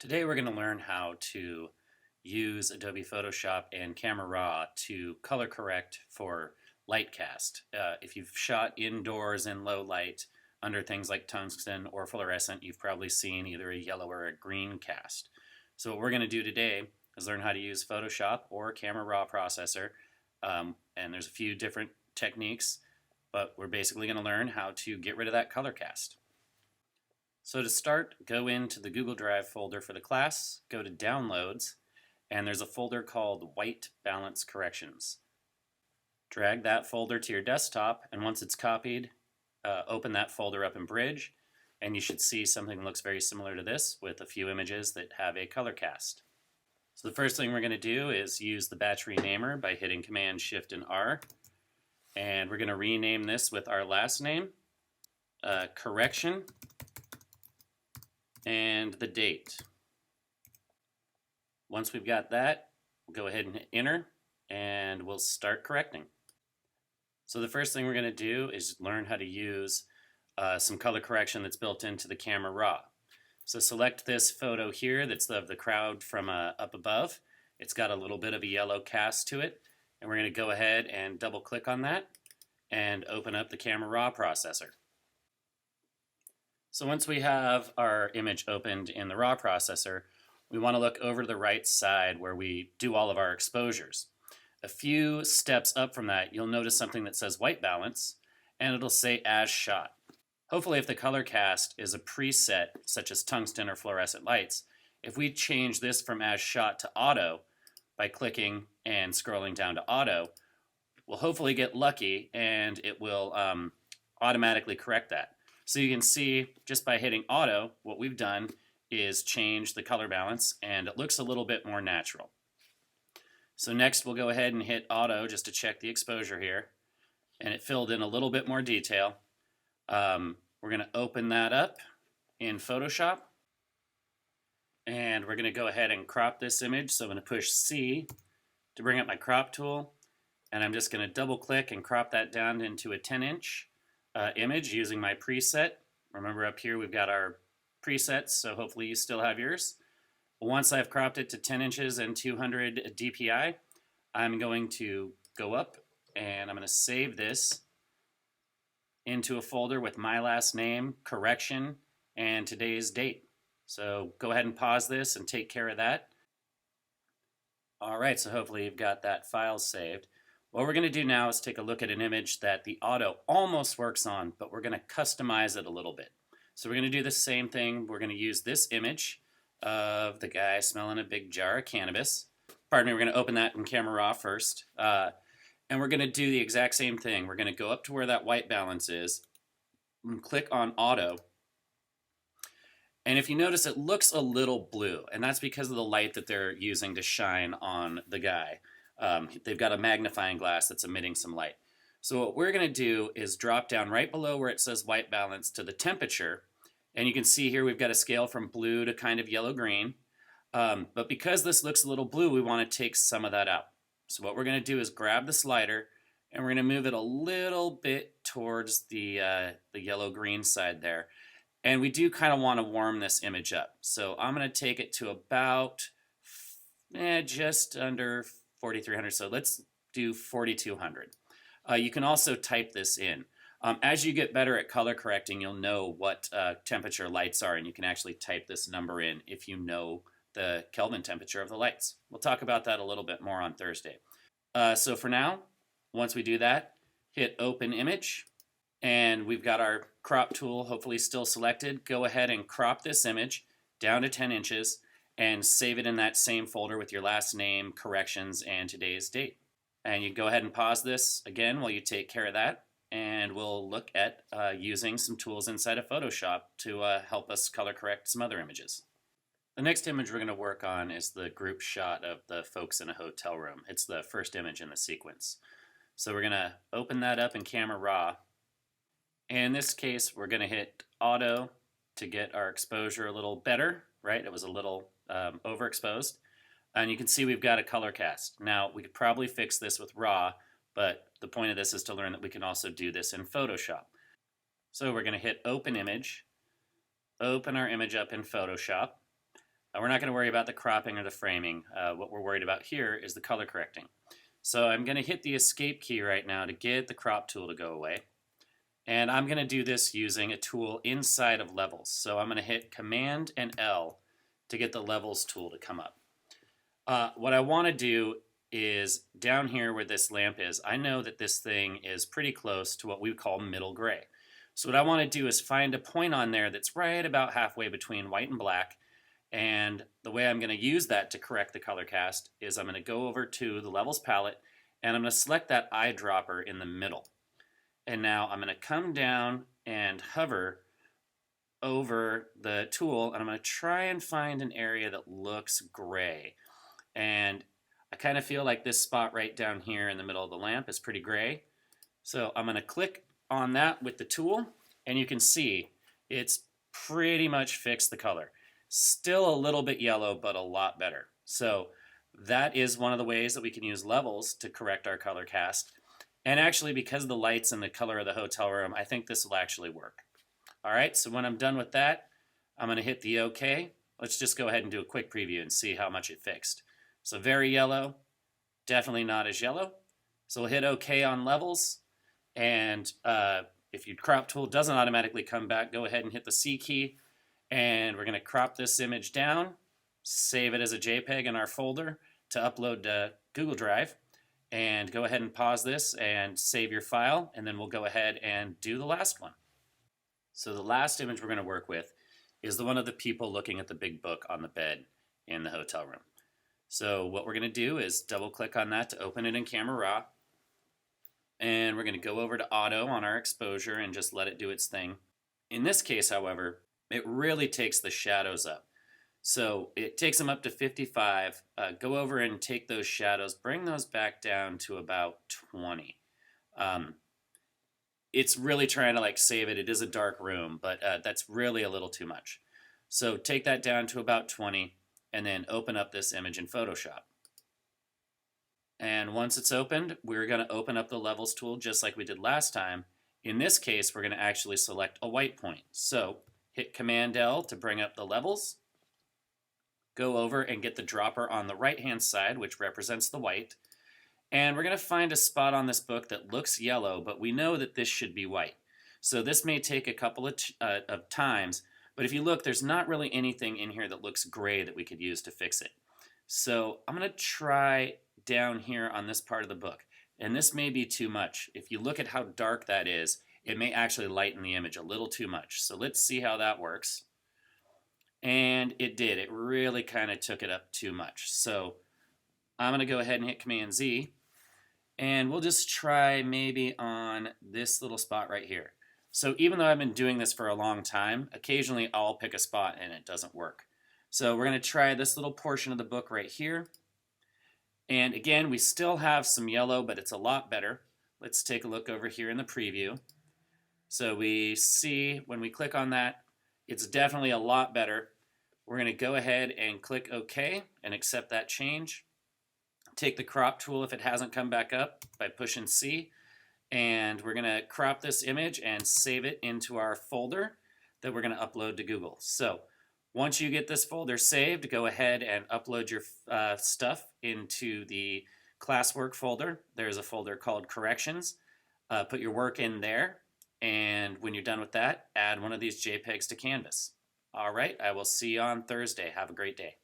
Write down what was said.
Today we're going to learn how to use Adobe Photoshop and Camera Raw to color correct for light cast. If you've shot indoors in low light under things like tungsten or fluorescent, you've probably seen either a yellow or a green cast. So what we're going to do today is learn how to use Photoshop or Camera Raw processor. And there's a few different techniques, but we're basically going to learn how to get rid of that color cast. So to start, go into the Google Drive folder for the class, go to Downloads, and there's a folder called WhiteBalanceCorrections. Drag that folder to your desktop, and once it's copied, open that folder up in Bridge, and you should see something that looks very similar to this with a few images that have a color cast. So the first thing we're going to do is use the batch renamer by hitting Command Shift and R, and we're going to rename this with our last name, Correction, and the date. Once we've got that, we'll go ahead and hit enter and we'll start correcting. So the first thing we're going to do is learn how to use some color correction that's built into the Camera Raw. So select this photo here that's of the crowd from up above. It's got a little bit of a yellow cast to it, and we're going to go ahead and double click on that and open up the Camera Raw processor. So once we have our image opened in the RAW processor, we want to look over to the right side where we do all of our exposures. A few steps up from that, you'll notice something that says white balance, and it'll say as shot. Hopefully if the color cast is a preset, such as tungsten or fluorescent lights, if we change this from as shot to auto by clicking and scrolling down to auto, we'll hopefully get lucky and it will automatically correct that. So you can see just by hitting auto, what we've done is change the color balance and it looks a little bit more natural. So next we'll go ahead and hit auto just to check the exposure here, and it filled in a little bit more detail. We're going to open that up in Photoshop, and we're going to go ahead and crop this image. So I'm going to push C to bring up my crop tool, and I'm just going to double click and crop that down into a 10-inch image using my preset. Remember up here we've got our presets, so hopefully you still have yours. Once I've cropped it to 10 inches and 200 dpi, I'm going to go up and I'm going to save this into a folder with my last name, correction, and today's date. So go ahead and pause this and take care of that. Alright, so hopefully you've got that file saved. What we're going to do now is take a look at an image that the auto almost works on, but we're going to customize it a little bit. So we're going to do the same thing. We're going to use this image of the guy smelling a big jar of cannabis. Pardon me, we're going to open that in Camera Raw first. And we're going to do the exact same thing. We're going to go up to where that white balance is and click on auto. And if you notice, it looks a little blue, and that's because of the light that they're using to shine on the guy. They've got a magnifying glass that's emitting some light. So what we're going to do is drop down right below where it says white balance to the temperature, and you can see here we've got a scale from blue to kind of yellow-green. But because this looks a little blue, we want to take some of that out. So what we're going to do is grab the slider, and we're going to move it a little bit towards the yellow-green side there. And we do kind of want to warm this image up. So I'm going to take it to about just under 4,300, so let's do 4,200. You can also type this in. As you get better at color correcting, you'll know what temperature lights are, and you can actually type this number in if you know the Kelvin temperature of the lights. We'll talk about that a little bit more on Thursday. So for now, once we do that, hit Open Image, and we've got our crop tool hopefully still selected. Go ahead and crop this image down to 10 inches and save it in that same folder with your last name, corrections, and today's date. And you go ahead and pause this again while you take care of that, and we'll look at using some tools inside of Photoshop to help us color correct some other images. The next image we're going to work on is the group shot of the folks in a hotel room. It's the first image in the sequence. So we're going to open that up in Camera Raw. And in this case, we're going to hit Auto to get our exposure a little better, right? It was a little overexposed. And you can see we've got a color cast. Now, we could probably fix this with RAW, but the point of this is to learn that we can also do this in Photoshop. So we're going to hit Open Image, open our image up in Photoshop. We're not going to worry about the cropping or the framing. What we're worried about here is the color correcting. So I'm going to hit the escape key right now to get the crop tool to go away. And I'm going to do this using a tool inside of levels. So I'm going to hit Command and L to get the levels tool to come up. What I want to do is down here where this lamp is, I know that this thing is pretty close to what we call middle gray. So what I want to do is find a point on there that's right about halfway between white and black. And the way I'm going to use that to correct the color cast is I'm going to go over to the levels palette and I'm going to select that eyedropper in the middle. And now I'm going to come down and hover over the tool and I'm going to try and find an area that looks gray. And I kind of feel like this spot right down here in the middle of the lamp is pretty gray. So I'm going to click on that with the tool and you can see it's pretty much fixed the color. Still a little bit yellow, but a lot better. So that is one of the ways that we can use levels to correct our color cast. And actually, because of the lights and the color of the hotel room, I think this will actually work. All right, so when I'm done with that, I'm going to hit the OK. Let's just go ahead and do a quick preview and see how much it fixed. So very yellow, definitely not as yellow. So we'll hit OK on levels. And if your crop tool doesn't automatically come back, go ahead and hit the C key. And we're going to crop this image down, save it as a JPEG in our folder to upload to Google Drive. And go ahead and pause this and save your file. And then we'll go ahead and do the last one. So the last image we're going to work with is the one of the people looking at the big book on the bed in the hotel room. So what we're going to do is double click on that to open it in Camera Raw. And we're going to go over to Auto on our exposure and just let it do its thing. In this case, however, it really takes the shadows up. So it takes them up to 55. Go over and take those shadows, bring those back down to about 20. It's really trying to like save it. It is a dark room, but that's really a little too much. So take that down to about 20 and then open up this image in Photoshop. And once it's opened, we're going to open up the levels tool just like we did last time. In this case, we're going to actually select a white point. So hit Command L to bring up the levels. Go over and get the dropper on the right-hand side, which represents the white. And we're going to find a spot on this book that looks yellow, but we know that this should be white. So this may take a couple of times, but if you look, there's not really anything in here that looks gray that we could use to fix it. So I'm going to try down here on this part of the book. And this may be too much. If you look at how dark that is, it may actually lighten the image a little too much. So let's see how that works. And it did. It really kind of took it up too much. So I'm going to go ahead and hit Command Z. And we'll just try maybe on this little spot right here. So even though I've been doing this for a long time, occasionally I'll pick a spot and it doesn't work. So we're going to try this little portion of the book right here. And again, we still have some yellow, but it's a lot better. Let's take a look over here in the preview. So we see when we click on that, it's definitely a lot better. We're going to go ahead and click OK and accept that change. Take the crop tool if it hasn't come back up by pushing C. And we're going to crop this image and save it into our folder that we're going to upload to Google. So once you get this folder saved, go ahead and upload your stuff into the classwork folder. There's a folder called Corrections. Put your work in there. And when you're done with that, add one of these JPEGs to Canvas. All right, I will see you on Thursday. Have a great day.